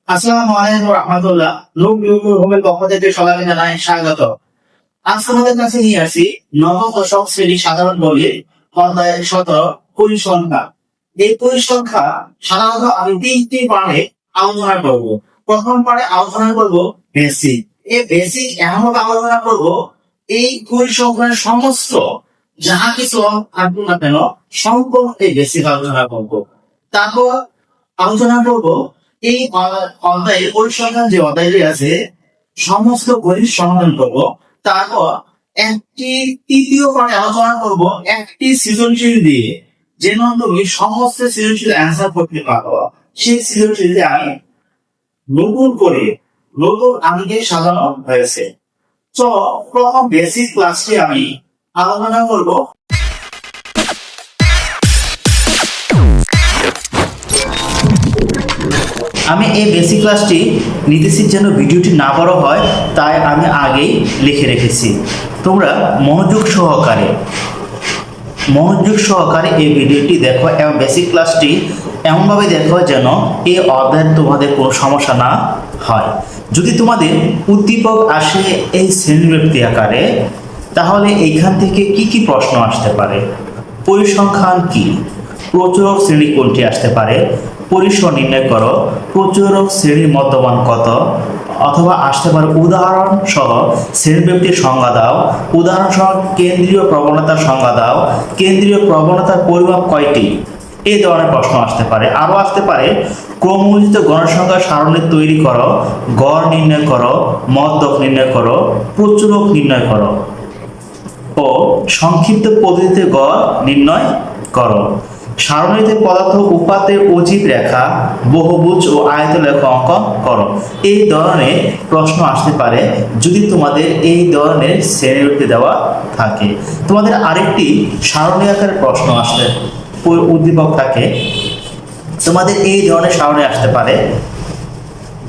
আসসালামু আলাইকুম রহমতুল্লাহ। লোক হোমের পক্ষ থেকে সবাইকে জানাই স্বাগত। আজ তোমাদের কাছে নিয়ে আসি নবম দশম শ্রেণী সাধারণ বইয়ে অধ্যায় 17 পরিসংখ্যা। এই পরিসংখ্যা সাধারণত আমি তিনটি পার্টে আলোচনা করবো। প্রথম পার্টে আলোচনা করবো বেসিক। এই বেসিক এমনভাবে আলোচনা করবো এই পরিসংখ্যানের সমস্ত যাহা কিছু থাকুক না কেন সম্পূর্ণ এই বেসিক আলোচনা করবো। তারপর আলোচনা করবো এই অধ্যায়ে পরিসংখ্যান যে অধ্যায়টি আছে সমস্ত গণিত সমাধান করবো। তারপর একটি তৃতীয় পার্টে আলোচনা করবো একটি সৃজনশীল দিয়ে যেন তুমি সমস্ত সৃজনশীল অ্যান্সার করতে পারো। সেই সৃজনশীলতে আমি নতুন আঙ্কে সাজানো হয়েছে। তো প্রথম বেসিক ক্লাসটি আমি আলোচনা করবো। আমি এই বেসিক ক্লাসটি নিতেছি যেন ভিডিওটি না বড় হয়, তাই আমি আগেই লিখে রেখেছি। তোমরা মনোযোগ সহকারে এই ভিডিওটি দেখো এবং বেসিক ক্লাসটি এমনভাবে দেখো যেন এই অধ্যায়ে তোমাদের কোনো সমস্যা না হয়। যদি তোমাদের উদ্দীপক আসে এই শ্রেণীব্যক্তি আকারে, তাহলে এইখান থেকে কি কি প্রশ্ন আসতে পারে? পরিসংখ্যান কি? প্রচুরক শ্রেণী কোনটি আসতে পারে? পরিসর নির্ণয় করো। প্রচুরক শ্রেণীর মধ্যমান কত? অথবা আসতে পারে উদাহরণ সহ শ্রেণীব্যক্তির সংজ্ঞা দাও। উদাহরণ সহ কেন্দ্রীয় প্রবণতার সংজ্ঞা দাও। কেন্দ্রীয় প্রবণতার পরিমাপ কয়টি? এই ধরনের প্রশ্ন আসতে পারে। আরো আসতে পারে ক্রমোচিত গণসংখ্যা সারণী তৈরি করো, গড় নির্ণয় করো, মধ্যক নির্ণয় করো, প্রচুরক নির্ণয় করো ও সংক্ষিপ্ত পদ্ধতিতে গড় নির্ণয় করো। সারণীতে পদার্থ উপাত্তের অজীব রেখা, বহুভুজ ও আয়তলেখ অঙ্কন করো। এই ধরনের প্রশ্ন আসতে পারে যদি তোমাদের এই ধরনের শ্রেণীব্যক্তি দেওয়া থাকে। তোমাদের আরেকটি সারণী আকারের প্রশ্ন আসতে উদ্দীপক থাকে, তোমাদের এই ধরনের সারণী আসতে পারে।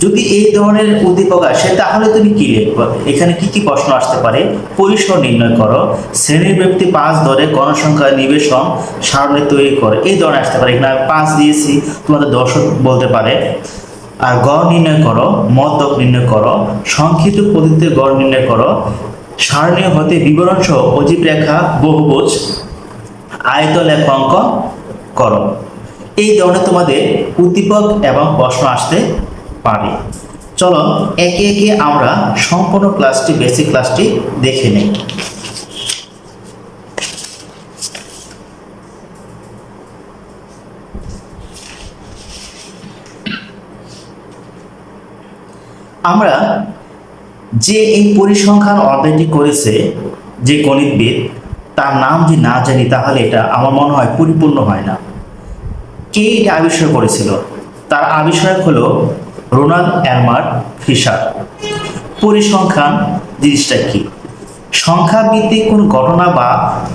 যদি এই ধরনের উদ্দীপক আসে তাহলে তুমি কি লিখবে? এখানে কি কি প্রশ্ন আসতে পারে? পরিসর নির্ণয় করো, শ্রেণীর ব্যক্তি 5 ধরে গণসংখ্যা নিবেশন সারণী তৈরি করো। এই ধরনের আসতে পারে। এখানে আমি 5 দিয়েছি, তোমাদের 10 বলতে পারে। আর গড় নির্ণয় করো, মধ্যক নির্ণয় করো, সংক্ষিপ্ত পদ্ধতিতে গড় নির্ণয় করো, সারণী হতে বিবরণ সহ অজীব রেখা, বহুভুজ, আয়তলেখ অঙ্কন করো। এই ধরনের তোমাদের উদ্দীপক এবং প্রশ্ন আসতে পারে। চলো একে একে আমরা সম্পূর্ণ ক্লাসটি বেসিক ক্লাসটি দেখে নেই। আমরা যে এই পরিসংখ্যান অধ্যায়টি করেছে যে গণিতবিদ, তার নাম যদি না জানি তাহলে এটা আমার মনে হয় পরিপূর্ণ হয় না। কে এটা আবিষ্কার করেছিল? তার আবিষ্কার হলো রোনাল্ড এলমার্ট ফিশার। পরিসংখ্যান জিনিসটা কি? সংখ্যা ভিত্তিক কোন ঘটনা বা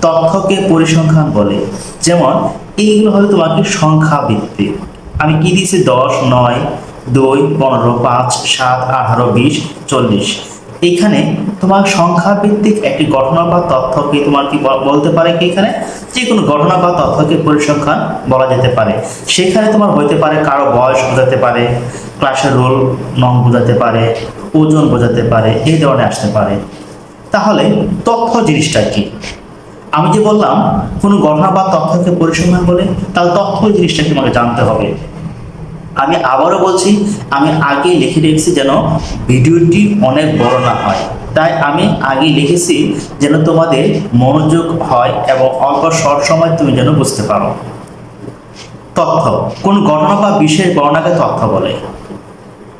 তথ্যকে পরিসংখ্যান বলে। যেমন এইগুলো হলো তোমাকে সংখ্যা ভিত্তিক। আমি কি দিয়েছি? 10, 9, 2, 15, 5, 7, 18, 20, 40। এখানে তোমার সংখ্যা ভিত্তিক একটি ঘটনা বা তথ্যকে তোমার কি বলতে পারে কি? এখানে যে কোনো ঘটনা বা তথ্যকে পরিসংখ্যান বলা যেতে পারে। সেখানে তোমার হইতে পারে কারো বয়স বোঝাতে পারে, ক্লাসের রোল নং বোঝাতে পারে, ওজন বোঝাতে পারে, এই ধরনের আসতে পারে। তাহলে তথ্য জিনিসটা কি? আমি যে বললাম কোনো ঘটনা বা তথ্যকে পরিসংখ্যান বলে, তাহলে তথ্য জিনিসটা তোমাকে জানতে হবে। আমি আবারও বলছি, আমি আগে লিখে রেখেছি যেন ভিডিওটি অনেক বড় না হয়, তাই আমি আগে লিখেছি যেন তোমাদের মনোযোগ হয় এবং অল্প শর্ট সময় তুমি যেন বুঝতে পারো। তথ্য কোন ঘটনা বা বিশেষ বর্ণনাকে তথ্য বলে।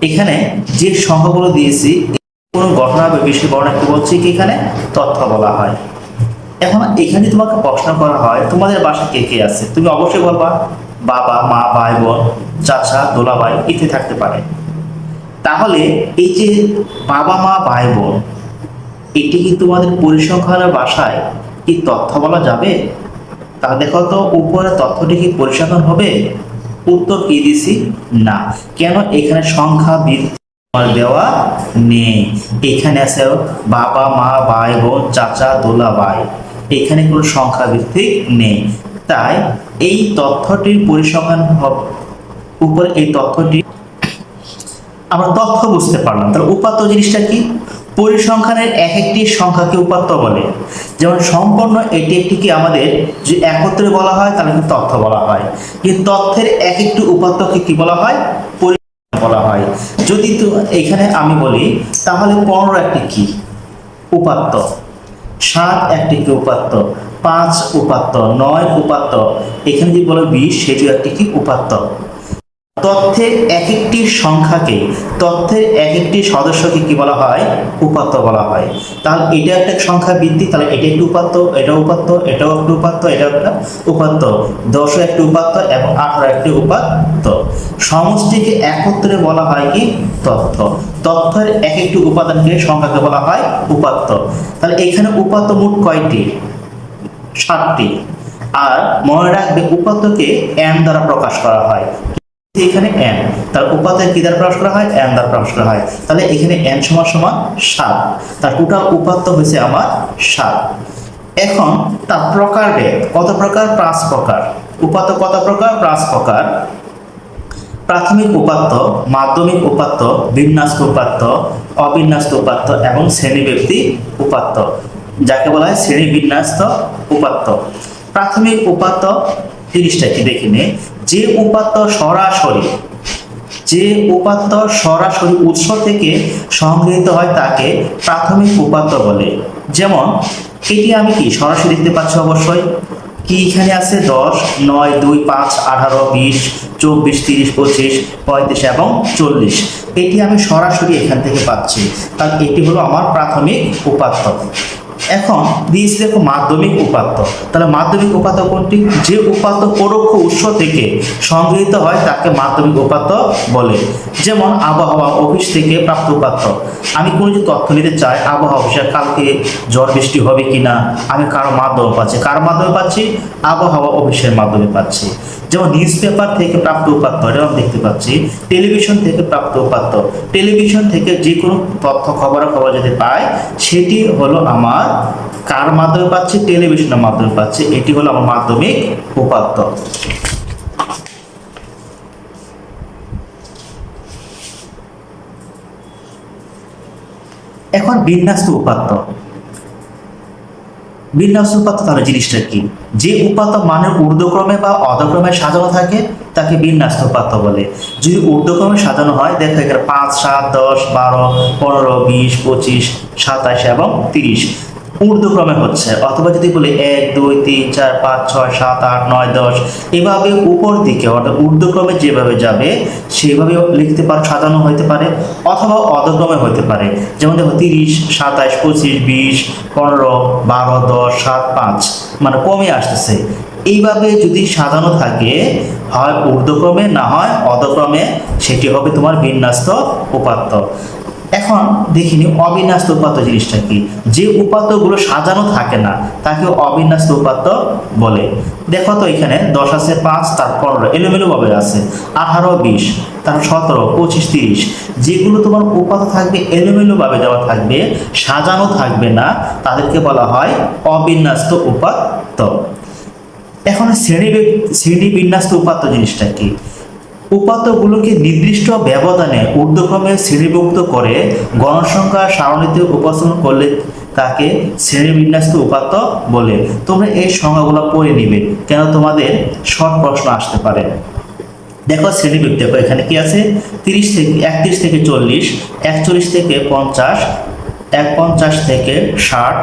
এখানে যে সংখ্যাগুলো দিয়েছি কোন ঘটনা বা বিশেষ বর্ণনাকে বলছি কি এখানে তথ্য বলা হয়। এখন এখানে তোমাকে প্রশ্ন করা হয় তোমাদের বাসায় কে কে আছে? তুমি অবশ্যই বলবা বাবা, মা, ভাই, বোন, চাচা, দোলাভাই ইত্যাদি থাকতে পারে। তাহলে এই যে বাবা, মা, ভাই, বোন, এটি কি তোমাদের পরিসংখ্যানের ভাষায় কি তথ্য বলা যাবে? তাহলে দেখো তো উপরে তথ্যটি কি পরিসংখ্যান হবে? উত্তর কি দিছি? না। কেন? এখানে সংখ্যা দেওয়া নেই। এখানে আছে বাবা, মা, ভাই, বোন, চাচা, দোলাভাই, এখানে কোনো সংখ্যা ভিত্তিক নেই। তাই এই তথ্যটির পরিসংখ্যান উপরে এই তথ্যটি আমরা তথ্য বুঝতে পারলাম। তাহলে উপাত্ত জিনিসটা কি? পরিসংখ্যানের এক একটি সংখ্যাকে উপাত্ত বলে। যেমন সম্পূর্ণ এটি একটি কি আমাদের যে একত্রে বলা হয় তাহলে কি তথ্য বলা হয়, কিন্তু তথ্যের এক একটি উপাত্তকে কি বলা হয়? পরিসংখ্যান বলা হয়। যদি তো এখানে আমি বলি তাহলে 15 একটি কি উপাত্ত, 7 একটি কি উপাত্ত, 5 উপাত্ত, 9 উপাত্ত, এখানে যদি বলো 20 সেটিও একটি কি উপাত্ত। তথ্যের এক একটি সংখ্যাকে, তথ্যের এক একটি সদস্যকে কি বলা হয়? উপাত্ত বলা হয়। তাহলে এটা একটা সংখ্যা বৃদ্ধি, তাহলে এটা একটি উপাত্ত, এটা উপাত্ত, এটাও একটি উপাত্ত, এটা একটা উপাত্ত, 10 একটি উপাত্ত এবং 18 একটি উপাত্ত। সমষ্টিকে একত্রে বলা হয় কি? তথ্য। তথ্যের এক একটি উপাদানকে সংখ্যাকে বলা হয় উপাত্ত। তাহলে এখানে উপাত্ত মোট কয়টি? 7টি। আর মনে রাখবে উপাত্তকে n দ্বারা প্রকাশ করা হয়। এখানে n, তার উপাত্তের কি দ্বারা প্রকাশ করা হয়? n দ্বারা প্রকাশ করা হয়। তাহলে এখানে n সমান সমান 7, তার টোটাল উপাত্ত হয়েছে আমার 7। এখন তার প্রকার ভেদ কত প্রকার? 5 প্রকার। উপাত্ত কত প্রকার? 5 প্রকার। প্রাথমিক উপাত্ত, মাধ্যমিক উপাত্ত, বিন্যস্ত উপাত্ত, অবিন্যস্ত উপাত্ত এবং শ্রেণীব্যক্তি উপাত্ত, যাকে বলা হয় শ্রেণীবিন্যস্ত উপাত্ত। প্রাথমিক উপাত্ত জিনিসটা কি দেখে নে। যে উপাত্ত সরাসরি উৎস থেকে সংগৃহীত হয় তাকে প্রাথমিক উপাত্ত বলে। যেমন এটি আমি কি সরাসরি দেখতে পাচ্ছি অবশ্যই, কি এখানে আছে 10, 9, 2, 5, 18, 20, 24, 30, 25, 35 এবং 40। এটি আমি সরাসরি এখান থেকে পাচ্ছি, তাহলে এটি হলো আমার প্রাথমিক উপাত্ত। এখন দিয়েছি দেখো মাধ্যমিক উপাত্ত। তাহলে মাধ্যমিক উপাত্ত কোনটি? যে উপাত্ত পরোক্ষ উৎস থেকে সংগৃহীত হয় তাকে মাধ্যমিক উপাত্ত বলে। যেমন আবহাওয়া অফিস থেকে প্রাপ্ত উপাত্ত। আমি কোনো যে তথ্য নিতে চাই আবহাওয়া অফিসে কালকে ঝড় বৃষ্টি হবে কিনা, আমি কারো মাধ্যমে পাচ্ছি। কার মাধ্যমে পাচ্ছি? আবহাওয়া অফিসের মাধ্যমে পাচ্ছি। যেমন নিউজ পেপার থেকে প্রাপ্ত উপাত্ত, এটা আমি দেখতে পাচ্ছি। টেলিভিশন থেকে প্রাপ্ত উপাত্ত, টেলিভিশন থেকে যে কোনো তথ্য খবর যদি পাই সেটি হলো আমার কার মাধ্যমে পাচ্ছি? টেলিভিশনের মাধ্যমে পাচ্ছি। এটি হলো আমার মাধ্যমিক উপাত্ত। এখন বিন্যস্ত উপাত্ত। বিন্যস্ত উপাত্ত তাহলে জিনিসটা কি? যে উপাত্ত মানের ঊর্ধ্বক্রমে বা অধক্রমে সাজানো থাকে তাকে বিন্যস্ত উপাত্ত বলে। যদি ঊর্ধ্বক্রমে সাজানো হয়, দেখো এখানে 5, 7, 10, 12, 15, 20, 25, 27 এবং 30 ঊর্ধ্বক্রমে হচ্ছে। অথবা যদি বলি 1, 2, 3, 4, 5, 6, 7, 8, 9, 10 এভাবে উপর দিকে অর্থাৎ ঊর্ধ্বক্রমে যেভাবে যাবে সেভাবে লিখতে পারো, সাজানো হতে পারে, অথবা অধক্রমে হতে পারে। যেমন দেখো 30, 27, 25, 20, 15, 12, 10, 7, 5 মানে কমে আসতেছে। এইভাবে যদি সাজানো থাকে হয় ঊর্ধ্বক্রমে না হয় অধক্রমে, সেটি হবে তোমার বিন্যস্ত উপাত্ত। এখন দেখিনি অবিন্যস্ত উপাত্ত জিনিসটা কি? যে উপাত্তগুলো সাজানো থাকে না তাকে অবিন্যস্ত উপাত্ত বলে। দেখো তো এখানে 10 আছে, 5, তার 15 এলোমেলো ভাবে আছে, 18, 20, তার 17, 25, 30 যেগুলো তোমার উপাত্ত থাকবে এলোমেলো ভাবে দেওয়া থাকবে, সাজানো থাকবে না, তাদেরকে বলা হয় অবিন্যস্ত উপাত্ত। এখন শ্রেণীবিন্যস্ত উপাত্ত জিনিসটা কি? উপাত্তগুলোকে নির্দিষ্ট ব্যবধানে ঊর্ধ্বক্রমে শ্রেণীভুক্ত করে গণসংখ্যা সারণীতে উপস্থাপন করলে তাকে শ্রেণীবিন্যস্ত উপাত্ত বলে। তোমরা এই সংজ্ঞাগুলো পড়ে নিবে, কেন তোমাদের শর্ট প্রশ্ন আসতে পারে। দেখো শ্রেণীবিন্যাস, দেখো এখানে কি আছে? 31 থেকে 40, 41 থেকে 50, 51 থেকে 60,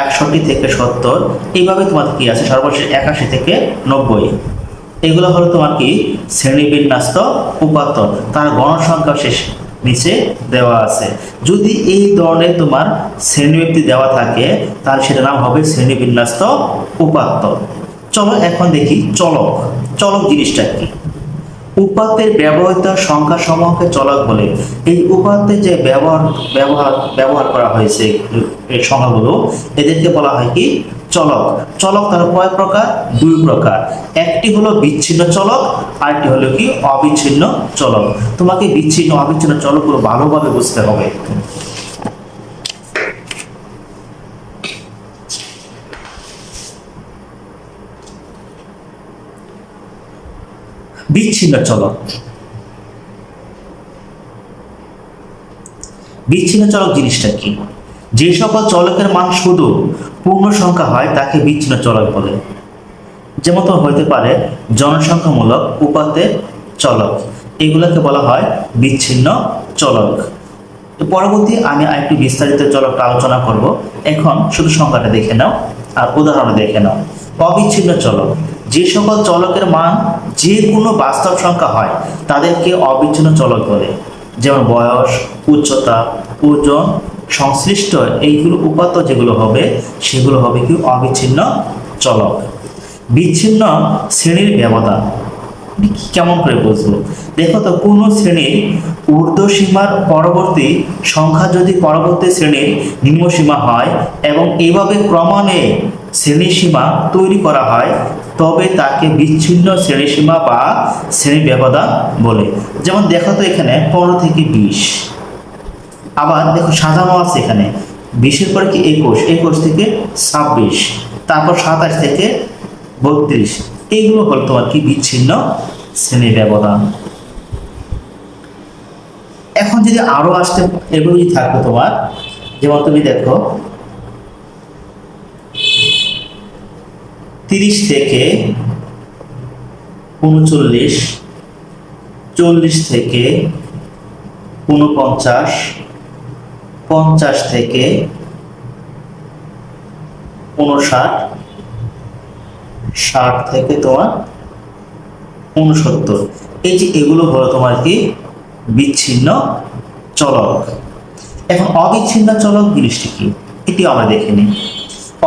61 থেকে 70, এইভাবে তোমাদের কি আছে সর্বশেষ 81 থেকে 90। এগুলো হলো তোমার কি শ্রেণীবিন্যস্ত উপাত্ত, তার গণসংখ্যা শেষ নিচে দেওয়া আছে। যদি এই ধরনের তোমার শ্রেণীব্যক্তি দেওয়া থাকে তাহলে সেটার নাম হবে শ্রেণীবিন্যস্ত উপাত্ত। চলো এখন দেখি চলক। চলক জিনিসটা কি? উপাত্তের ব্যবহৃত সংখ্যা সমূহকে চলক বলে। এই উপাত্তে যে ব্যবহার করা হয়েছে এই সংখ্যাগুলো, এদেরকে বলা হয় কি চলক। চলক তার কয় প্রকার? 2 প্রকার। একটি হলো বিচ্ছিন্ন চলক, আরেকটি হলো কি অবিচ্ছিন্ন চলক। তোমাকে বিচ্ছিন্ন অবিচ্ছিন্ন চলকগুলো ভালোভাবে বুঝতে হবে। বিচ্ছিন্ন চলক বিচ্ছিন্ন চলক জিনিসটা কি? যে সকল চলকের মান শুধু পূর্ণ সংখ্যা হয় তাকে বিচ্ছিন্ন চলক বলে। যেমন তো হতে পারে জনসংখ্যামূলক, উপাত্তের চলক, এগুলোকে বলা হয় বিচ্ছিন্ন চলক। পরবর্তী আমি আরেকটু বিস্তারিত চলকটা আলোচনা করব। এখন শুধু সংখ্যাটা দেখে নাও আর উদাহরণ দেখে নাও। অবিচ্ছিন্ন চলক, যে সকল চলকের মান যে কোনো বাস্তব সংখ্যা হয় তাদেরকে অবিচ্ছিন্ন চলক বলে। যেমন বয়স, উচ্চতা, ওজন, সংশ্লিষ্ট এইগুলো উপাত্ত যেগুলো হবে সেগুলো হবে কি অবিচ্ছিন্ন চলক। বিচ্ছিন্ন শ্রেণীর ব্যবধান কেমন করে বুঝবো? দেখো তো, কোনো শ্রেণীর ঊর্ধ্বসীমার পরবর্তী সংখ্যা যদি পরবর্তী শ্রেণীর নিম্নসীমা হয় এবং এইভাবে ক্রমান্বয়ে শ্রেণীসীমা তৈরি করা হয় তবে তাকে বিচ্ছিন্ন শ্রেণীসীমা বা শ্রেণী ব্যবধান বলে। যেমন দেখো তো, এখানে 15 থেকে 20, আবার দেখো সাজানো আছে এখানে 20-এর পরে কি 21, 21 থেকে 26, তারপর 27 থেকে 32, এইগুলো হল তোমার কি বিচ্ছিন্ন শ্রেণী ব্যবধান। এখন যদি আরো আসতে এগুলো যদি থাকতো তোমার, যেমন তুমি দেখো 30 থেকে 39, 40 থেকে 49, 50 থেকে 59, 60 থেকে তোমার 69, এই যে এগুলো হলো তোমার কি বিচ্ছিন্ন চলক। এখন অবিচ্ছিন্ন চলক জিনিসটি কি এটি আমরা দেখে নিই।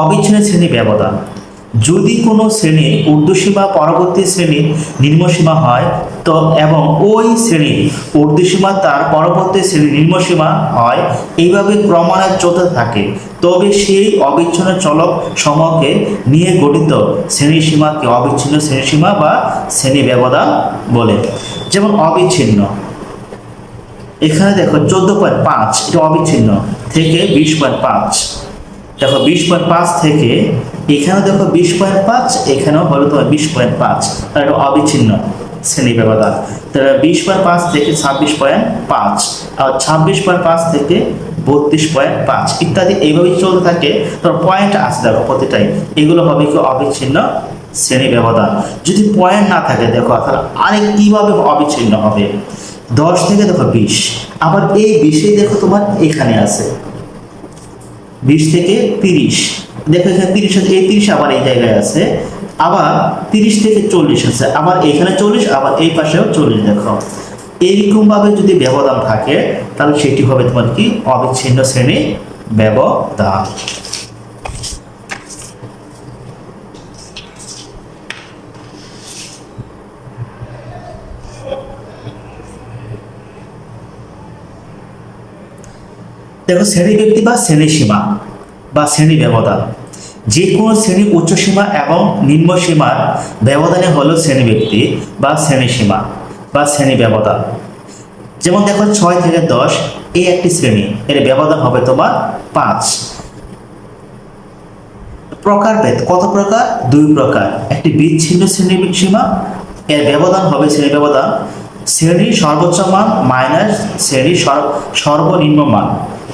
অবিচ্ছিন্ন শ্রেণী ব্যবধান, যদি কোনো শ্রেণীর ঊর্ধ্বসীমা পরবর্তী শ্রেণীর নিম্নসীমা হয় তো এবং ওই শ্রেণীর ঊর্ধ্বসীমা তার পরবর্তী শ্রেণীর নিম্নসীমা হয়, এইভাবে ক্রমান্বয়ে চলতে থাকে, তবে সেই অবিচ্ছিন্ন চলক সমূহকে নিয়ে গঠিত শ্রেণীসীমাকে অবিচ্ছিন্ন শ্রেণীসীমা বা শ্রেণী ব্যবধান বলে। যেমন অবিচ্ছিন্ন, এখানে দেখো 14.5 এটা অবিচ্ছিন্ন থেকে 20.5, দেখো 20.5 থেকে এখানে দেখো 20.5, এখানেও হলো তোমার 20.5, তার এটা অবিচ্ছিন্ন শ্রেণী ব্যবধান। তাহলে 20.5 থেকে 26.5, আর 26.5 থেকে 32.5 ইত্যাদি এইভাবেই চলতে থাকে। তোর পয়েন্ট আছে দেখো প্রতিটাই, এগুলো হবে কি অবিচ্ছিন্ন শ্রেণী ব্যবধান। যদি পয়েন্ট না থাকে দেখো তাহলে আরেক কিভাবে অবিচ্ছিন্ন হবে। 10 থেকে দেখো 20, আবার এই 20 দেখো তোমার এখানে আছে 20 থেকে 30, দেখো এখানে 30 আছে, এই 30 আবার এই জায়গায় আছে, আবার 30 থেকে 40 আছে, আবার এখানে 40, আবার এই পাশেও 40। দেখো এইরকম ভাবে যদি ব্যবধান থাকে তাহলে সেটি হবে তোমার কি অবিচ্ছিন্ন শ্রেণী ব্যবধান। দেখো শ্রেণী ব্যক্তি বা শ্রেণীসীমা বা শ্রেণী ব্যবধান, যে কোনো শ্রেণীর উচ্চসীমা এবং নিম্নসীমার ব্যবধানে হলো শ্রেণী ব্যক্তি বা শ্রেণীসীমা বা শ্রেণী ব্যবধান। যেমন দেখো 6 থেকে 10 এই একটি শ্রেণী, এর ব্যবধান হবে তোমার 5। প্রকারভেদ কত প্রকার? 2 প্রকার। একটি বিচ্ছিন্ন শ্রেণী সীমা, এর ব্যবধান হবে শ্রেণী ব্যবধান শ্রেণীর সর্বোচ্চ মান মাইনাস শ্রেণীর সর্বনিম্ন মান,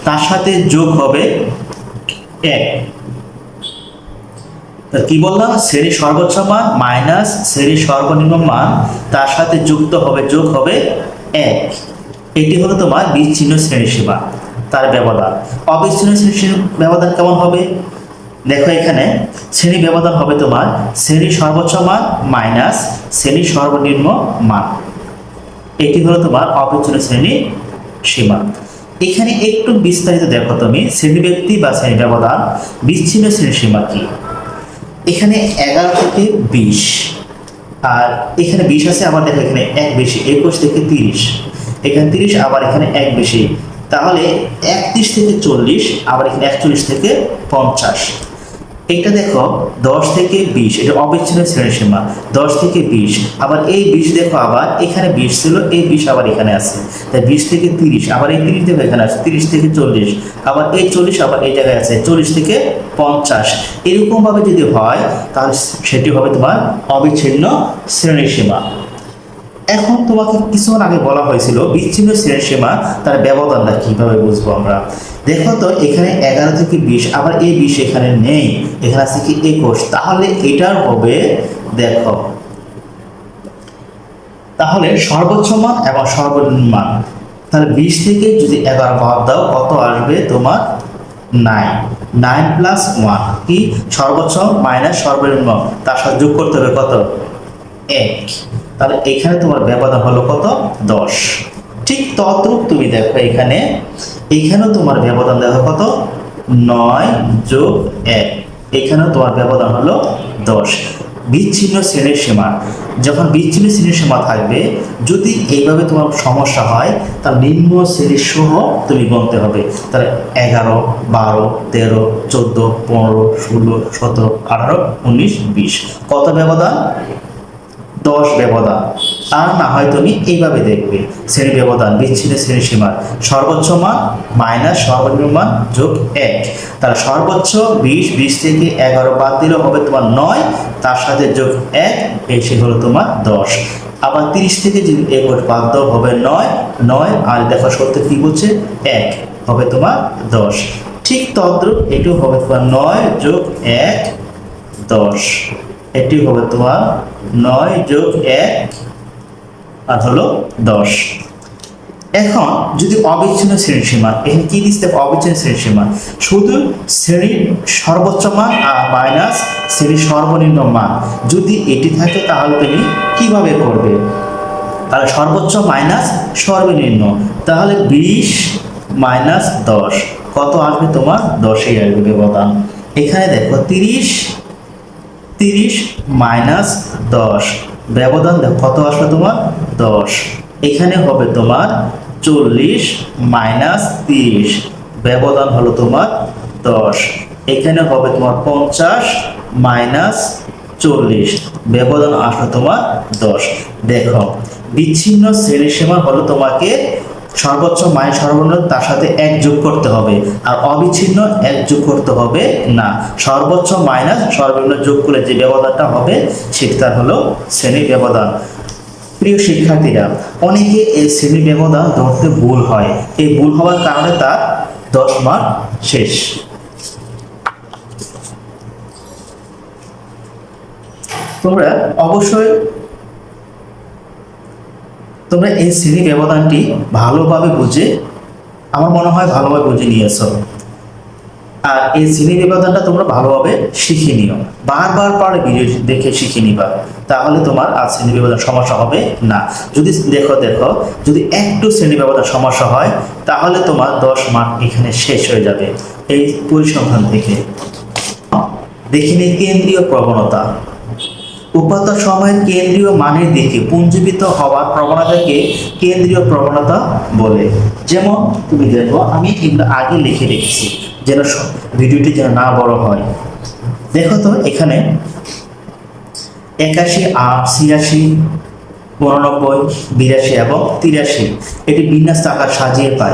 তার সাথে যোগ হবে 1। কি বললাম? শ্রেণীর সর্বোচ্চ মান মাইনাস শ্রেণীর সর্বনিম্ন মান, তার সাথে যুক্ত হবে যোগ হবে 1। এটি হলো তোমার বিচ্ছিন্ন শ্রেণীসীমা, তার ব্যবধান। অবিচ্ছিন্ন শ্রেণীর ব্যবধান কেমন হবে? দেখো এখানে শ্রেণী ব্যবধান হবে তোমার শ্রেণীর সর্বোচ্চ মান মাইনাস শ্রেণীর সর্বনিম্ন মান, এটি হলো তোমার অবিচ্ছিন্ন শ্রেণী সীমা। এখানে একটু বিস্তারিত দেখো তুমি শ্রেণী ব্যক্তি বা শ্রেণী ব্যবধান। বিচ্ছিন্ন শ্রেণী সীমা কি? এখানে 11 থেকে 20, আর এখানে 20 আছে, আবার দেখো এখানে 1 বেশি 21 থেকে 30, এখানে 30, আবার এখানে 1 বেশি, তাহলে 31 থেকে 40, আবার এখানে 41 থেকে 50। এটা দেখো 10 থেকে 20, এটা অবিচ্ছিন্ন শ্রেণীসীমা 10 থেকে 20, আবার এই 20 দেখো আবার এখানে 20 ছিল, এই 20 আবার এখানে আছে, তাই 20 থেকে 30, আবার এই 30 দেখো এখানে আছে 30 থেকে 40, আবার এই 40 আবার এই জায়গায় আছে 40 থেকে 50। এরকম ভাবে যদি হয় তাহলে সেটি হবে তোমার অবিচ্ছিন্ন শ্রেণীসীমা। এখন তোমাকে কিছুক্ষণ আগে বলা হয়েছিল বিচ্ছিন্ন শ্রেণীর সীমা তার ব্যবধানটা কিভাবে বুঝবো আমরা। দেখো তো এখানে 11 থেকে 20, আবার এই 20 এখানে নেই, এখানে আছে কি 21, তাহলে এটার হবে দেখো, তাহলে সর্বোচ্চ মান এবং সর্বনিম্ন মান, তাহলে 20 থেকে যদি 11 বাদ দাও কত আসবে তোমার 9, 9 প্লাস 1 কি সর্বোচ্চ মাইনাস সর্বনিম্ন, তার সাথে যোগ করতে হবে কত 1, তাহলে এখানে তোমার ব্যবধান হলো কত 10। ঠিক তদ্রূপ তুমি দেখো এখানেও তোমার ব্যবধান দেখো কত 9 যোগ 1, এখানেও তোমার ব্যবধান হলো 10। বিচ্ছিন্ন শ্রেণীর সীমা, যখন বিচ্ছিন্ন শ্রেণীর সীমা থাকবে, যদি এইভাবে তোমার সমস্যা হয় তাহলে নিম্ন শ্রেণীর সহ তুমি গুনতে হবে। তাহলে 11, 12, 13, 14, 15, 16, 17, 18, 19, 20 কত ব্যবধান 10 ব্যবধান। আর না হয় তুমি এইভাবে দেখবে শ্রেণী ব্যবধান বিচ্ছিন্ন শ্রেণী সীমার সর্বোচ্চ মান মাইনাস সর্বনিম্ন মান যোগ 1, তার সর্বোচ্চ 20, 20 থেকে 11 বাদ দিলে হবে তোমার 9, তার সাথে যোগ 1 এসে হলো তোমার 10। আবার 30 থেকে যদি 21 বাদ দাও হবে 9, 9 আর দেখো সত্যি কি বলছে 1 হবে তোমার 10। ঠিক তদ্রূপ এটিও হবে তোমার 9 যোগ 1 10, এটি হবে তোমার 9 যোগ 1 আর হলো 10। এখন যদি অবিচ্ছিন্ন শ্রেণীর সীমা, এখানে কি দিচ্ছে অবিচ্ছিন্ন শ্রেণীর সীমা, শুধু শ্রেণীর সর্বোচ্চ মান আর মাইনাস শ্রেণীর সর্বনিম্ন মান যদি এটি থাকে তাহলে তুমি কিভাবে করবে, তাহলে সর্বোচ্চ মাইনাস সর্বনিম্ন, তাহলে 20 মাইনাস 10 কত আসবে তোমার 10ই আসবে ব্যবধান। এখানে দেখো 30 মাইনাস 10 ব্যবধান দেখো কত আসবে তোমার 10, এখানে হবে তোমার 40 মাইনাস 30 ব্যবধান হলো তোমার 10, এখানে হবে তোমার 50 মাইনাস 40 ব্যবধান আসবে তোমার 10। দেখো বিচ্ছিন্ন শ্রেণীর সীমা হলো তোমাকে সর্বোচ্চ মাইনাস সর্বনিম্ন তার সাথে 1 যোগ করতে হবে, আর অবিচ্ছিন্ন 1 যোগ করতে হবে না, সর্বোচ্চ মাইনাস সর্বনিম্ন যোগ করলে যে ব্যবধানটা হবে সেটা হলো শ্রেণী ব্যবধান। প্রিয় শিক্ষার্থীরা, অনেকে এই শ্রেণী ব্যবধান ধরতে ভুল হয়, এই ভুল হওয়ার কারণে তার 10 মার্ক শেষ। তোমরা অবশ্যই তোমরা এই শ্রেণী ব্যবধানটি ভালোভাবে বুঝে, আমার মনে হয় ভালোভাবে বুঝে নিয়েছো, আর এই শ্রেণী ব্যবধানটা তোমরা ভালোভাবে শিখে নিও, বারবার পরে ভিডিও দেখে শিখে নিবা, তাহলে তোমার আর শ্রেণী ব্যবধান সমস্যা হবে না। যদি দেখো যদি একটু শ্রেণী ব্যবধান সমস্যা হয় তাহলে তোমার 10 মার্ক এখানে শেষ হয়ে যাবে এই পরিসংখ্যান থেকে। দেখিনি কেন্দ্রীয় প্রবণতা, উপাত্ত সময়ের কেন্দ্রীয় মানের দিকে পুঞ্জীবিত হওয়ার প্রবণতাকে কেন্দ্রীয় প্রবণতা বলে। যেমন তুমি দেখো আমি এগুলো আগে লিখে রেখেছি যেন ভিডিওটি যেন না বড় হয়। দেখো তো এখানে 81, 86, 89, 82 এবং 83 এটি বিন্যাস আকার সাজিয়ে পাই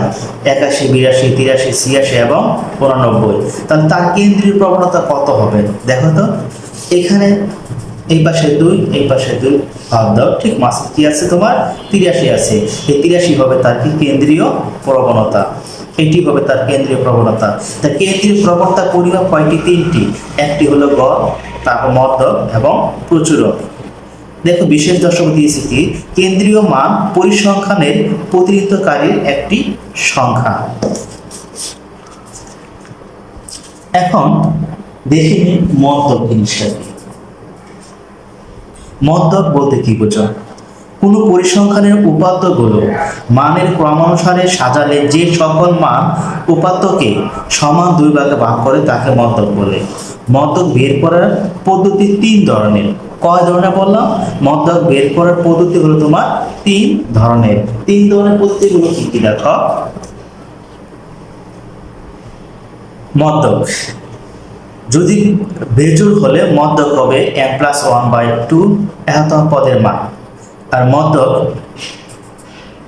81, 82, 83, 86 এবং 89, তাহলে তার কেন্দ্রীয় প্রবণতা কত হবে দেখো তো, এখানে এই পাশে 2 এই পাশে 2 ভাগ দাও, ঠিক মাঝে কি আছে তোমার 83 আছে, এই 83 হবে তার কি কেন্দ্রীয় প্রবণতা, এটি হবে তার কেন্দ্রীয় প্রবণতা। তা কেন্দ্রীয় প্রবণতা পরিমাপ কয়টি? 3টি, একটি হলো গড়, তারপর মধ্যক এবং প্রচুরক। দেখো বিশেষ দর্শক দিয়েছি কি কেন্দ্রীয় মান পরিসংখ্যানের প্রতিনিধিত্বকারীর একটি সংখ্যা। এখন দেখে নিই মধ্যক জিনিসটা কি। মধ্যক বলতে কি বোঝো? কোনো পরিসংখ্যানের উপাত্তগুলো মানের ক্রমানুসারে সাজালে যে সকল মান উপাত্তকে সমান 2 ভাগে ভাগ করে তাকে মধ্যক বলে। মধ্যক বের করার পদ্ধতি 3 ধরনের। কয় ধরনের বললাম? মধ্যক বের করার পদ্ধতি হলো তোমার 3 ধরনের। 3 ধরনের পদ্ধতিগুলো কি কি দেখো। মধ্যক যদি বেজোড় হলে মধ্যক হবে n+1/2 এতম পদের মান, আর মধ্যক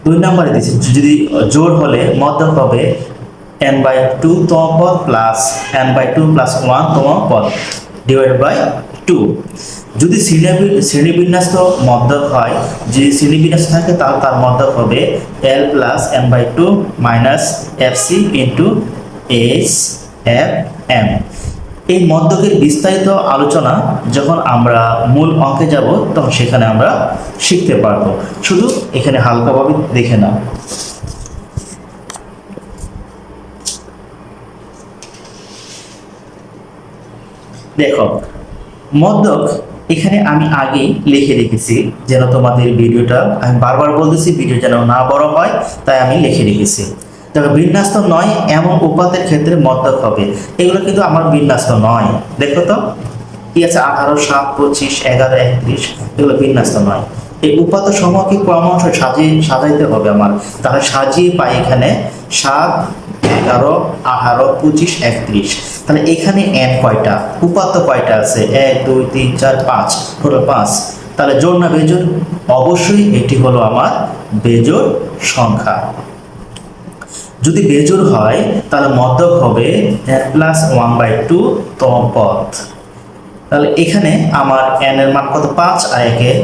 2 নম্বরে দিয়েছি যদি জোড় হলে মধ্যক হবে n/2 তম পদ প্লাস n/2 + 1 তম পদ ডিভাইড বাই টু। যদি শ্রেণীবিন্যাস্ত মধ্যক হয়, যদি শ্রেণীবিন্যাস্ত থাকে তাহলে তার মধ্যক হবে L plus m by two minus FC into H F M. এই মধ্যকের বিস্তারিত আলোচনা যখন আমরা মূল অঙ্কে যাব তখন সেখানে আমরা শিখতে পারবো। শুধু এখানে হালকাভাবে দেখে নাও। দেখো মধ্যক এখানে আমি আগে লিখে রেখেছি, যেন তোমাদের ভিডিওটা, আমি বারবার বলতেছি ভিডিও যেন না বড় হয়, তাই আমি লিখে রেখেছি। দেখো বিন্যাস্ত নয় এমন উপাত্তের ক্ষেত্রে মধ্যক হবে। এগুলো কিন্তু আমার বিন্যাস্ত নয়। দেখো তো কি আছে, 18, 7, 25, 11, 31, এগুলো বিন্যাস্ত নয়। এই উপাত্ত সমূহকে ক্রমশ সাজাইতে হবে আমার। তাহলে সাজিয়ে পাই এখানে 7, 11, 18, 25, 31। তাহলে এখানে n কয়টা, উপাত্ত কয়টা আছে? 1, 2, 3, 4, 5, টোটাল 5। তাহলে জোড় না বেজোড়? অবশ্যই এটি হলো আমার বেজোড় সংখ্যা। যদি বেজোড় হয় তাহলে মধ্যক হবে n প্লাস 1/2 তম পদ। তাহলে এখানে আমার n এর মান কত? 5 আর 1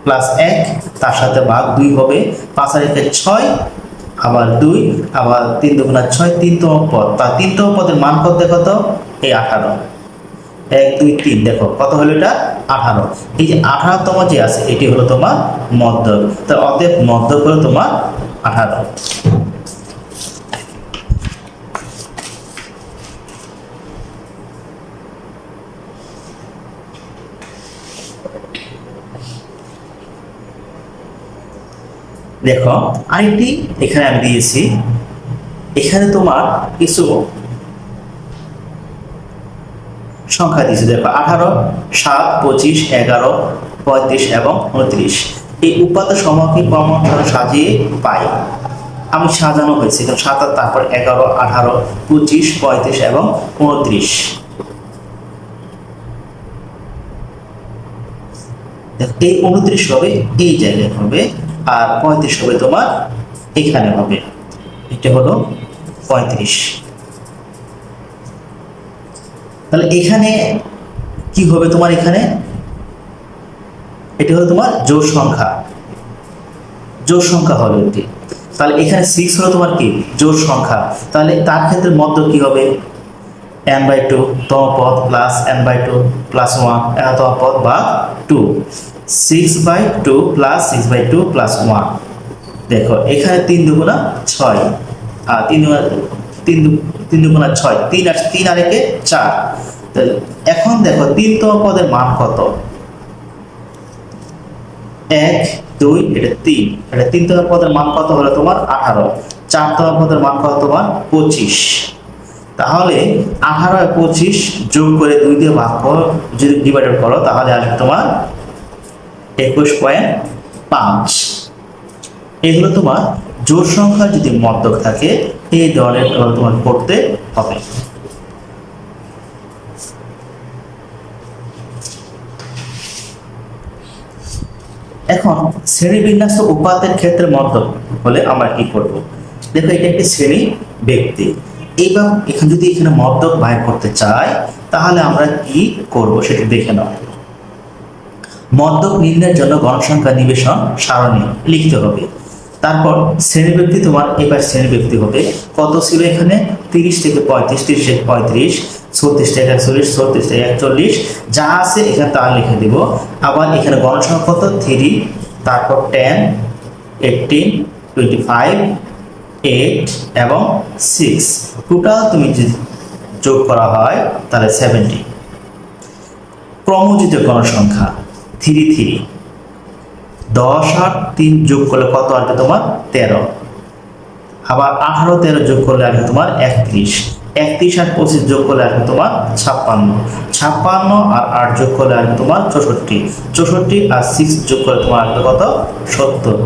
প্লাস 1, তার সাথে ভাগ 2 হবে। 5 আর 1 6, আবার 2, আবার 3 দুগুণা 6, 3তম পদ। তার 3তম পদের মান কত দেখো তো? এই 18। 1, 2, 3, দেখো কত হলো এটা? 18। এই যে 18তম যে আছে এটি হলো তোমার মধ্যক। তাহলে অতএব মধ্যক হলো তোমার 18। দেখো আরেকটি এখানে আমি দিয়েছি, এখানে তোমার কিছু সংখ্যা দিয়েছি। দেখো 18, 7, 25, 11, 35 এবং 29। এই উপাত্ত সমূহকে ক্রমানুসারে সাজিয়ে পাই। আমি সাজানো হয়েছে 7, তারপর 11, 18, 25, 35 এবং 29। এই 29 হবে এই জায়গায় হবে, আর 35 হবে তোমার এখানে হবে। এটা হলো 35। তাহলে এখানে কি হবে তোমার? এখানে এটা হলো তোমার জোড় সংখ্যা, জোড় সংখ্যা হবে এটি। তাহলে এখানে 6 হলো তোমার কি? জোড় সংখ্যা। তাহলে তার ক্ষেত্রে মধ্য কি হবে? n/2 তম পদ প্লাস n/2 প্লাস 1 তম পদ বা 2। 6/2 প্লাস 6/2 প্লাস 1। দেখো এখানে 3 দুগুণা 6, আর 3 দুগুণা 6, 3 আর 1 4। তাহলে এখন দেখো 3তম পদের মান কত? 1, 2, এটা 3। এটা 3তম পদের মান কত হলো তোমার? 18। 4তম পদের মান কত তোমার? 25। তাহলে 18 আর 25 যোগ করে 2 দিয়ে ভাগ করো, যদি ডিভাইডেড করো তাহলে আসবে তোমার 21.5। এগুলো তোমার জোড় সংখ্যা যদি মধ্যক থাকে এই ধরনের তোমার করতে হবে। এখন শ্রেণীবিন্যাস্ত উপাত্তের ক্ষেত্রে মধ্যক হলে আমরা কি করব? দেখো এটা একটি শ্রেণী ব্যক্তি। এইবার এখানে যদি এখানে মধ্যক বাইর করতে চাই তাহলে আমরা কি করব সেটা দেখে নাও। মধ্যক নির্ণয়ের জন্য গণসংখ্যা নিবেশন সারণী লিখতে হবে। তারপর শ্রেণী ব্যক্তি তোমার এবার শ্রেণী ব্যক্তি হবে কত ছিল এখানে? 30 থেকে 35, 30 থেকে 35, 36 থেকে 41, 36 থেকে 41, যা আছে এখানে তা লিখে দিব। আবার এখানে গণসংখ্যা কত? 3, তারপর 10, 18, 25, 8 এবং 6। টোটাল তুমি যদি যোগ করা হয় তাহলে 70। ক্রমজিত গণসংখ্যা 3, 3, 10 আর 3 যোগ করলে কত আসবে তোমার? 13। আবার 18, 13 যোগ করলে আসবে তোমার 31। 31 আর 25 যোগ করলে আসবে তোমার 56। 56 আর 8 যোগ করলে আসবে তোমার 64। 64 আর 6 যোগ করলে তোমার আসবে কত? 70।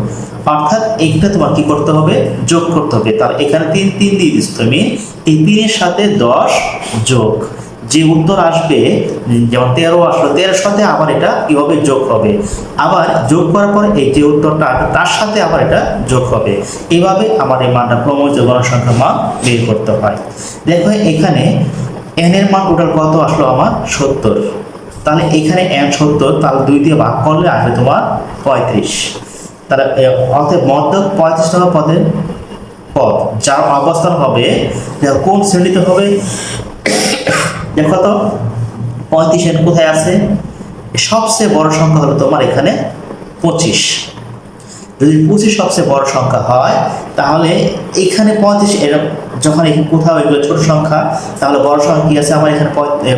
অর্থাৎ এইটা তোমার কি করতে হবে? যোগ করতে হবে। তাহলে এখানে 3 3 দিয়ে দিচ্ছ তুমি, এই 3 এর সাথে 10 যোগ, যে উত্তর আসবে, যেমন 13 আসলো, 13 সাথে আবার এটা কি হবে? যোগ হবে। আবার যোগ করার পর এই যে উত্তরটা তার সাথে আবার এটা যোগ হবে। এইভাবে আমার এই মানটা ক্রমজ গণসংখ্যার মান বের করতে হয়। দেখো এখানে n এর মান টোটাল কত আসলো আমার? 70। তাহলে এখানে n 70, তাহলে 2 দিয়ে ভাগ করলে আসবে তোমার 35। তাহলে অতএব মধ্যক 35 নম্বর পদের পদ যার অবস্থান হবে কোন শ্রেণীতে হবে, দেখো তো 35 কোথায় আছে, সবচেয়ে বড় সংখ্যা হলো তোমার এখানে 25। যদি 25 সবচেয়ে বড় সংখ্যা হয় তাহলে এখানে 35 এর যখন এখানে কোথাও এগুলো ছোট সংখ্যা, তাহলে বড় সংখ্যা কি আছে আমার এখানে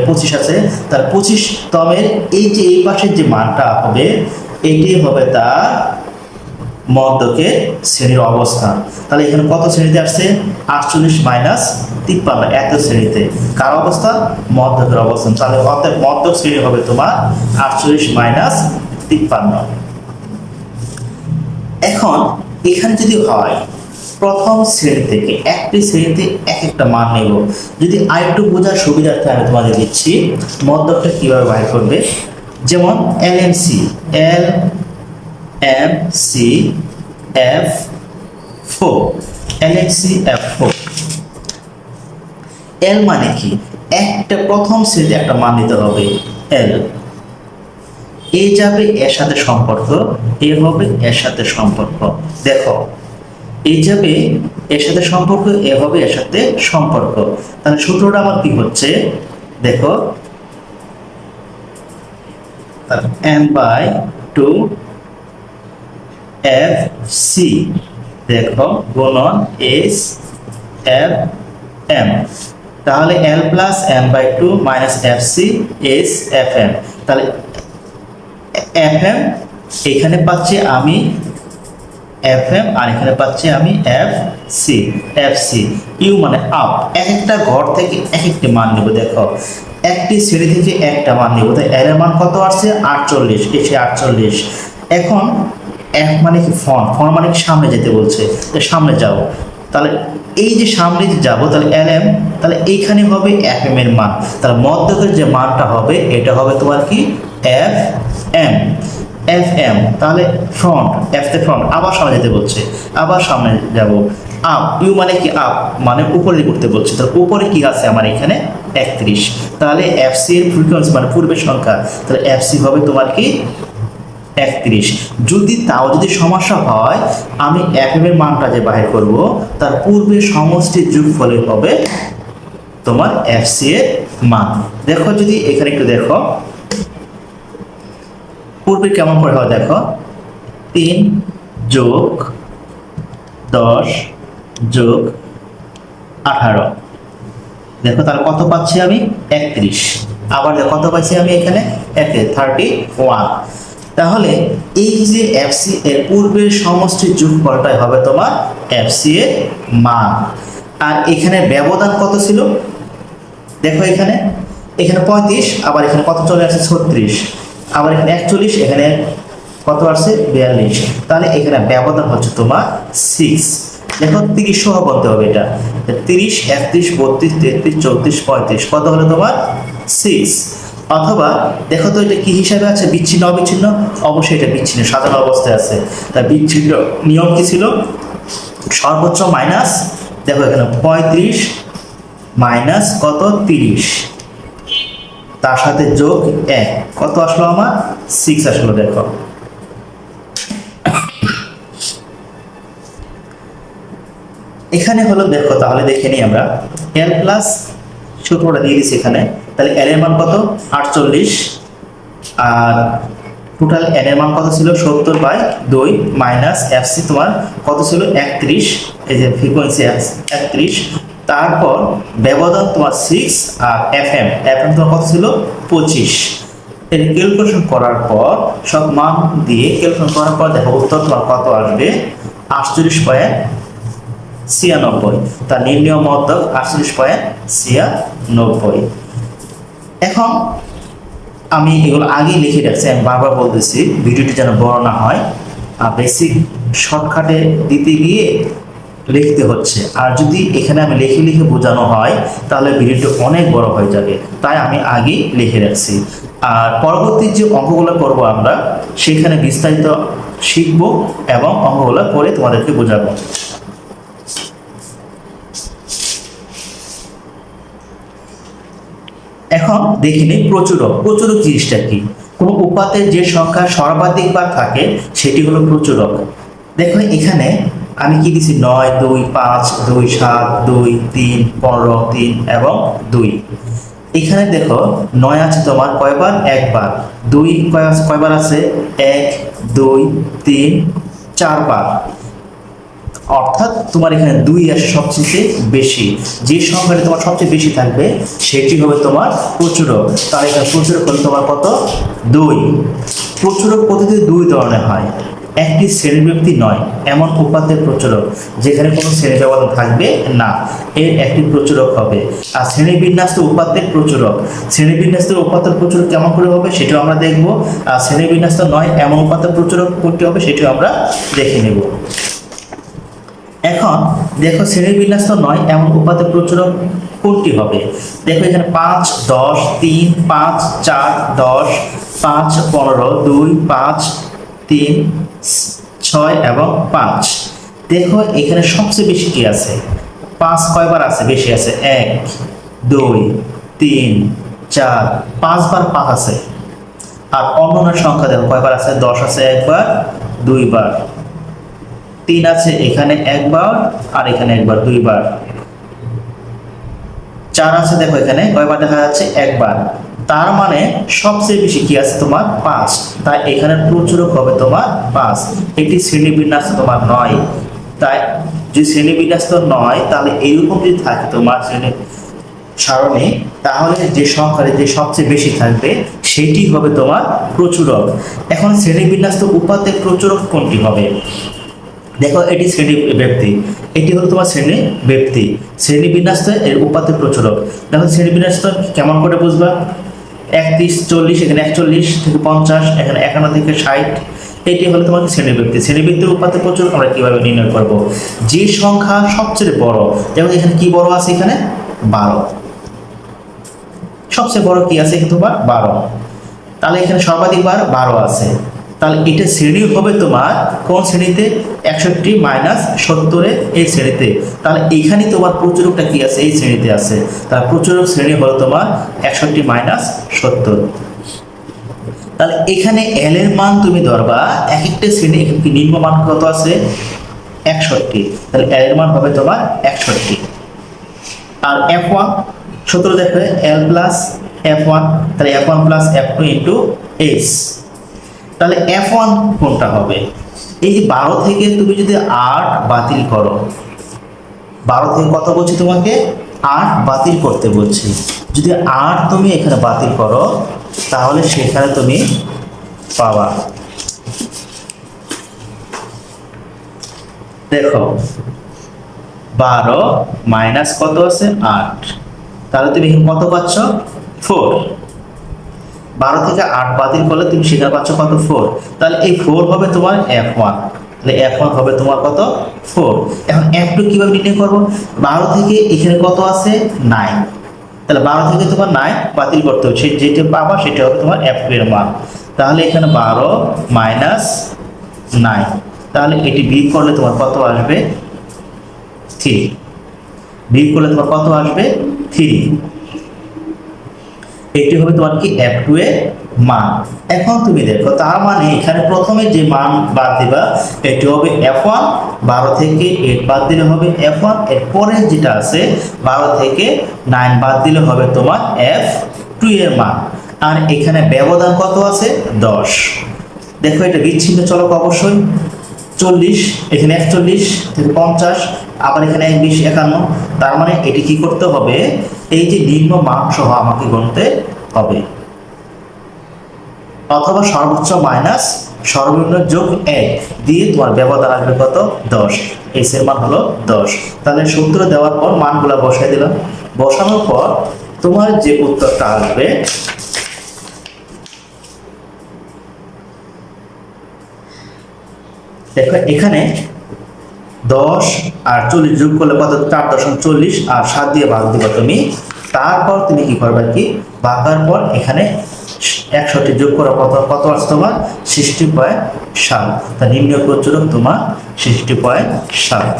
25 আছে, তাহলে 25 তমের এই যে এই পাশের যে মানটা হবে এটাই হবে তার মধ্যকের শ্রেণীর অবস্থান। তাহলে এখানে কত শ্রেণীতে আসছে, 48 মাইনাস 53 এত শ্রেণীতে কার অবস্থান, মধ্যকের অবস্থান। তাহলে অতএব মধ্যক শ্রেণী হবে তোমার 48 মাইনাস 53। এখন এখানে যদি হয় প্রথম শ্রেণী থেকে একটি শ্রেণীতে এক একটা মান নেব, যদি আরেকটু বোঝার সুবিধার্থে আমি তোমাদের দিচ্ছি মধ্যকটা কিভাবে বাইর করবে। যেমন LMC F4 LMC F4 L মানে কি, একটা প্রথম শ্রেণীতে একটা মান নিতে হবে L, এ যাবে এর সাথে সম্পর্ক, এ হবে এর সাথে সম্পর্ক। দেখো এ যাবে এর সাথে সম্পর্ক, এ হবে এর সাথে সম্পর্ক। তাহলে সূত্রটা আমার কি হচ্ছে দেখো, m/2 FC দেখো গুণন S F M, তাহলে L plus m/2 minus FC S FM। তাহলে FM এখানে পাচ্ছি আমি FM আর এখানে পাচ্ছি আমি FC ইউ মানে আপ। এক একটা ঘর থেকে এক একটি মান নেব। দেখো একটি শ্রেণী থেকে একটা মান নেব, তাই এর মান কত আসছে 48, এসে 48। এখন F মানে কি ফন মানে কি সামনে যেতে বলছে, তাই সামনে যাও। তাহলে এই যে সামনে যাব তাহলে LM, তাহলে এইখানে হবে FM এর মান, তাহলে মধ্যকের যে মানটা হবে এটা হবে তোমার কি FM। তাহলে ফ্রন্ট F তে ফ্রন্ট, আবার সামনে যেতে বলছে, আবার সামনে যাব। আপ ইউ মানে কি আপ মানে উপরে করতে বলছে, তাহলে উপরে কি আছে আমার এখানে 31। তাহলে FC এর ফ্রিকোয়েন্সি মানে পূর্বের সংখ্যা, তাহলে FC হবে তোমার কি 31। যদি সমস্যা হয় আমি FM এর মানটা যে বাহির করব তার পূর্বের সমষ্টির যোগফলে হবে তোমার FC এর মান। দেখো যদি এখানে একটু দেখো পূর্বে কেমন করে হয়, দেখো 3 যোগ 10 যোগ 18, দেখো তাহলে কত পাচ্ছি আমি 31। আবার দেখো কত পাচ্ছি আমি এখানে 31। তাহলে এই যে FC এর পূর্বের সমষ্টির যোগফলটাই হবে তোমার FC এর মান। আর এখানে ব্যবধান কত ছিল, দেখো এখানে 35, আবার এখানে কত চলে আসছে 36, আবার এখানে 41, এখানে কত আসছে 42। তাহলে এখানে ব্যবধান হচ্ছে তোমার 6। দেখো 30 সহ বলতে হবে, এটা 30 31 32 33 34 35 কত হলো তোমার 6। অথবা দেখো তো এটা কি হিসাবে আছে, বিচ্ছিন্ন অবিচ্ছিন্ন, অবশ্যই এটা বিচ্ছিন্ন সাজানো অবস্থায় আছে। তাই বিচ্ছিন্ন নিয়ম কি ছিল, সর্বোচ্চ মাইনাস, দেখো এখানে 35 মাইনাস কত 30, তার সাথে যোগ 1, কত আসলো আমার 6 আসলো। দেখো এখানে হলো, দেখো তাহলে দেখে নিই আমরা L প্লাস সূত্রটা দিয়ে দিচ্ছি এখানে। তাহলে L এর মান কত 48, আর টোটাল N এর মান কত ছিল 70/2 মাইনাস FC তোমার কত ছিল 31, এই যে ফ্রিকোয়েন্সি 31, তারপর ব্যবধান তোমার 6 আর FM তোমার কত ছিল 25। এর ক্যালকুলেশন করার পর সব মান দিয়ে ক্যালকুলেশন করার পর দেখো উত্তর তোমার কত আসবে 48.96, তার নির্ণয় মধ্যক 48.96। এখন আমি এগুলো আগেই লিখে রাখছি, আমি বারবার বলতেছি ভিডিওটি যেন বড় না হয়, আর বেসিক শর্টকাটে দিতে গিয়ে লিখতে হচ্ছে। আর যদি এখানে আমি লিখে লিখে বোঝানো হয় তাহলে ভিডিওটি অনেক বড় হয়ে যাবে, তাই আমি আগেই লিখে রাখছি। আর পরবর্তী যে অঙ্কগুলো করব আমরা সেখানে বিস্তারিত শিখব এবং অঙ্কগুলো করে তোমাদেরকে বোঝাবো। এখন দেখে নিই প্রচুরক। প্রচুরক জিনিসটা কি? কোনো উপাত্তের যে সংখ্যা সর্বাধিক বার থাকে সেটি হলো প্রচুরক। দেখো এখানে আমি কি দিছি, 9, 2, 5, 2, 7, 2, 3, 15, 3 এবং 2। এখানে দেখো 9 আছে তোমার কয়বার? একবার। 2 কয়বার আছে? 1, 2, 3, 4 বার। অর্থাৎ তোমার এখানে 2 আসে সবচেয়ে বেশি। যে সংখ্যাটা তোমার সবচেয়ে বেশি থাকবে সেটি হবে তোমার প্রচুরক। তার এখানে প্রচুরক হলো তোমার কত? 2। প্রচুরক পদ্ধতি 2 ধরনের হয়। একটি শ্রেণীব্যক্তি নয় এমন উপাত্তের প্রচুরক, যেখানে কোনো শ্রেণী ব্যবধান থাকবে না, এর একটি প্রচুরক হবে। আর শ্রেণীবিন্যস্ত উপাত্তের প্রচুরক, শ্রেণীবিন্যস্ত উপাত্তের প্রচুরক কেমন করে হবে সেটাও আমরা দেখব। আর শ্রেণীবিন্যস্ত নয় এমন উপাত্তের প্রচুরক কোনটি হবে সেটাও আমরা দেখে নেব। এখন দেখো শ্রেণীবিন্যস্ত নয় এমন উপাত্তের প্রচুরক কোনটি হবে? দেখো এখানে 5, 10, 3, 5, 4, 10, 5, 15, 2, 5, 3, 6 এবং 5। দেখো এখানে সবচেয়ে বেশি কি আছে? 5 কয়বার আছে? বেশি আছে। 1, 2, 3, 4, 5 বার 5 আছে। আর অন্যান্য সংখ্যা দেখো কয়বার আছে? 10 আছে একবার, 2 বার। 3 আছে এখানে একবার, আর এখানে একবার, 2 বার। 4 আছে দেখো এখানে কয়বার দেখা যাচ্ছে? একবার। তার মানে সবচেয়ে বেশি কি আছে তোমার? 5। তাই এখানে প্রচুরক হবে তোমার 5। এটি শ্রেণীবিন্যাস তোমার 9। তাই যদি শ্রেণীবিন্যাস 9 তাহলে এইরকম যদি থাকে তোমার শ্রেণী সারণী, তাহলে যে সংখ্যাটা যে সবচেয়ে বেশি থাকবে সেটি হবে তোমার প্রচুরক। এখন শ্রেণীবিন্যাস উপাত্তের প্রচুরক কোনটি হবে? দেখো এটি শ্রেণী ব্যক্তি, এটি হলো তোমার শ্রেণী ব্যক্তি। শ্রেণী বিন্যাস এর উপাত্তের প্রচুরক। দেখো শ্রেণী বিন্যাস কেমন করে বুঝবা? 31, 40, এখানে 41 থেকে 50, এখানে 51 থেকে 60। এটি হলো তোমার শ্রেণী ব্যক্তি। শ্রেণী ব্যক্তির উপাত্তের প্রচুরক আমরা কিভাবে নির্ণয় করব? যে সংখ্যা সবচেয়ে বড়, যেমন এখানে কি বড় আছে? এখানে 12। সবচেয়ে বড় কি আছে? তোমার 12। তাহলে এখানে সর্বাধিক বার 12 আছে। তাহলে এটা শ্রেণী হবে তোমার কোন শ্রেণীতে? 61 মাইনাস 70 এই শ্রেণীতে। তাহলে এখানে তোমার প্রচুরকটা কি আছে? এই শ্রেণীতে আছে। তাহলে প্রচুরক শ্রেণী হলো তোমার 61 মাইনাস 70। তাহলে এখানে এল এর মান তুমি ধরবা এক একটা শ্রেণী, এখানে কি নিম্ন মান কত আছে? 61। তাহলে এল এর মান হবে তোমার 61। আর F1 সূত্র দেখো L প্লাস F1, তাহলে F1 plus F2 into S। তাহলে F1 কোনটা হবে? এই যে 12 থেকে তুমি যদি 8 বাতিল করো, 12 থেকে কত বলছি তোমাকে? 8 বাতিল করতে বলছি। যদি 8 তুমি এখানে বাতিল করো তাহলে সেখানে তুমি পাবা, দেখো 12 মাইনাস কত আছে? 8। তাহলে তুমি এখানে কত পাচ্ছ? 4। 12 থেকে 8 বাতিল করলে তুমি সেখানে পাচ্ছ কত? 4। তাহলে এই 4 হবে তোমার F1। তাহলে F1 হবে তোমার কত? 4। এখন F2 কিভাবে নির্ণয় করব? 12 থেকে এখানে কত আছে? 9। তাহলে 12 থেকে তোমার 9 বাতিল করতে হবে, যেটা পাবা সেটা হবে তোমার F2 এর মান। তাহলে এখানে 12 মাইনাস 9, তাহলে এটি বিয়োগ করলে তোমার কত আসবে? 3। বিয়োগ করলে তোমার কত আসবে? 3। এটি হবে তোমার কি? F2 এর মান। এখন তুমি দেখো তার মানে এখানে প্রথমে যে মান বাদ দিবা এটি হবে F1। 12 থেকে 8 বাদ দিলে হবে F1। এরপরে যেটা আছে 12 থেকে 9 বাদ দিলে হবে তোমার F2 এর মান। আর এখানে ব্যবধান কত আছে? 10। দেখো এটা বিচ্ছিন্ন চলক অবশ্যই। 40, এখানে 41 থেকে 50, আবার এখানে 20, 51। তার মানে এটি কি করতে হবে? এই যে নিম্ন মান সহ আমাকে গুনতে হবে, অথবা সর্বোচ্চ মাইনাস সর্বনিম্ন যোগ 1 দিয়ে তোমার ব্যবধান আসবে কত? 10। এস এর মান হলো 10। তাহলে সূত্র দেওয়ার পর মানগুলা বসাই দিলাম। বসানোর পর তোমার যে উত্তরটা আসবে দেখো এখানে 10 আর 40 যোগ করলে কত? 4.40, আর 7 দিয়ে ভাগ দিবা তুমি। তারপর তুমি কি করবে? কি ভাগার পর এখানে 61 যোগ করা কত আসছে তোমার? 60.7। তা নিম্ন প্রচুরক তোমার 60.7।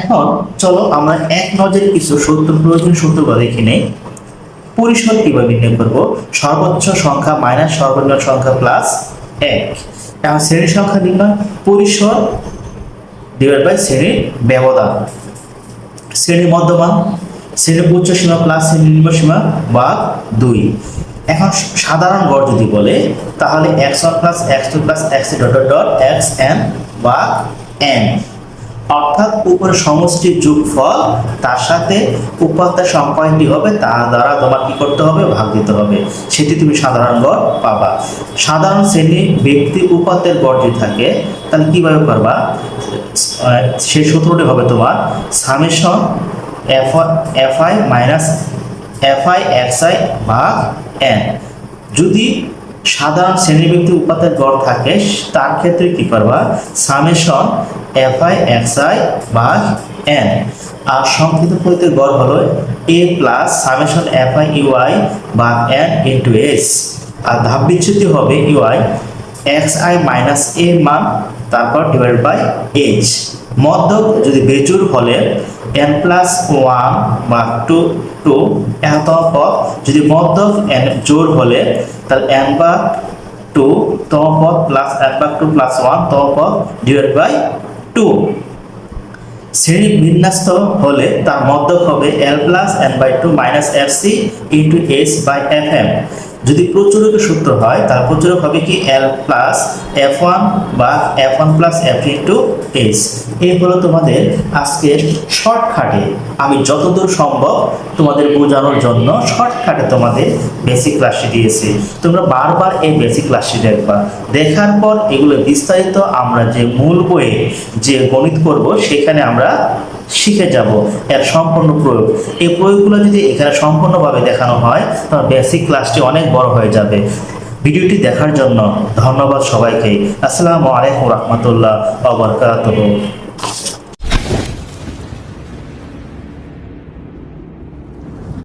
এখন চলো আমরা এক নজরে কিছু সূত্র, প্রয়োজনীয় সূত্রগুলো দেখে নেই। পরিসর কিভাবে নির্ণয় করব? সর্বোচ্চ সংখ্যা মাইনাস সর্বনিম্ন সংখ্যা প্লাস 1। এখন শ্রেণীর সংখ্যা নির্ণয়, পরিসর ডিভাইড বাই শ্রেণীর ব্যবধান। শ্রেণীর মধ্যমান, শ্রেণীর উচ্চ সীমা প্লাস শ্রেণীর নিম্ন সীমা বা 2। এখন সাধারণ গড় যদি বলে তাহলে x1 plus x2 plus x3 dot dot dot xn বা n, অর্থাৎ উপরে সমষ্টির যোগফল তার সাথে উপাত্তের সংখ্যাটি হবে, তা দ্বারা তোমার কি করতে হবে? ভাগ দিতে হবে, সেটি তুমি সাধারণ গড় পাবা। সাধারণ শ্রেণী ব্যক্তি উপাত্তের গড় যদি থাকে তাহলে কিভাবে করবা? সেই সূত্রটি হবে তোমার summation fi minus fi xi ভাগ n। যদি সাধারণ শ্রেণী ব্যক্তি উপাত্তের গড় থাকে তার ক্ষেত্রে কি করবা? সামেশন fi xi ভাগ n। আর সংক্ষিপ্ত পদ্ধতির গড় হলো a plus summation fi ui ভাগ n ইন্টু s। আর ধাপ বিচ্যুতি হবে ui xi মাইনাস a মান তারপর ডিভাইড বাই h। মধ্যক যদি বেজোড় হলে n প্লাস 1 বা 2 এত পদ, যদি মধ্যক n জোড় হলে তাহলে n বা 2 তম পদ প্লাস n বা 2 প্লাস 1 তম পদ ডিভাইড বাই 2। শ্রেণী বিন্যস্ত হলে তার মধ্যক হবে l plus n by 2 minus fc into s by fm। যদি প্রচুরকের সূত্র হয় তার প্রচুরক হবে কি l প্লাস f1 বা f1 plus f into s। এই হলো তোমাদের আজকের শর্টকাটে, আমি যতদূর সম্ভব তোমাদের বোঝানোর জন্য শর্টকাটে তোমাদের বেসিক ক্লাসটি দিয়েছি। তোমরা বারবার এই বেসিক ক্লাসটি দেখবা, দেখার পর এগুলো বিস্তারিত আমরা যে মূল বইয়ে যে গণিত করব সেখানে আমরা শিখে যাব এর সম্পূর্ণ প্রয়োগ। এই প্রয়োগগুলো যদি এখানে সম্পূর্ণভাবে দেখানো হয় তাহলে বেসিক ক্লাসটি অনেক বড় হয়ে যাবে। ভিডিওটি দেখার জন্য ধন্যবাদ সবাইকে। আসসালামু আলাইকুম রহমতুল্লাহ ওয়া বারাকাতুহু।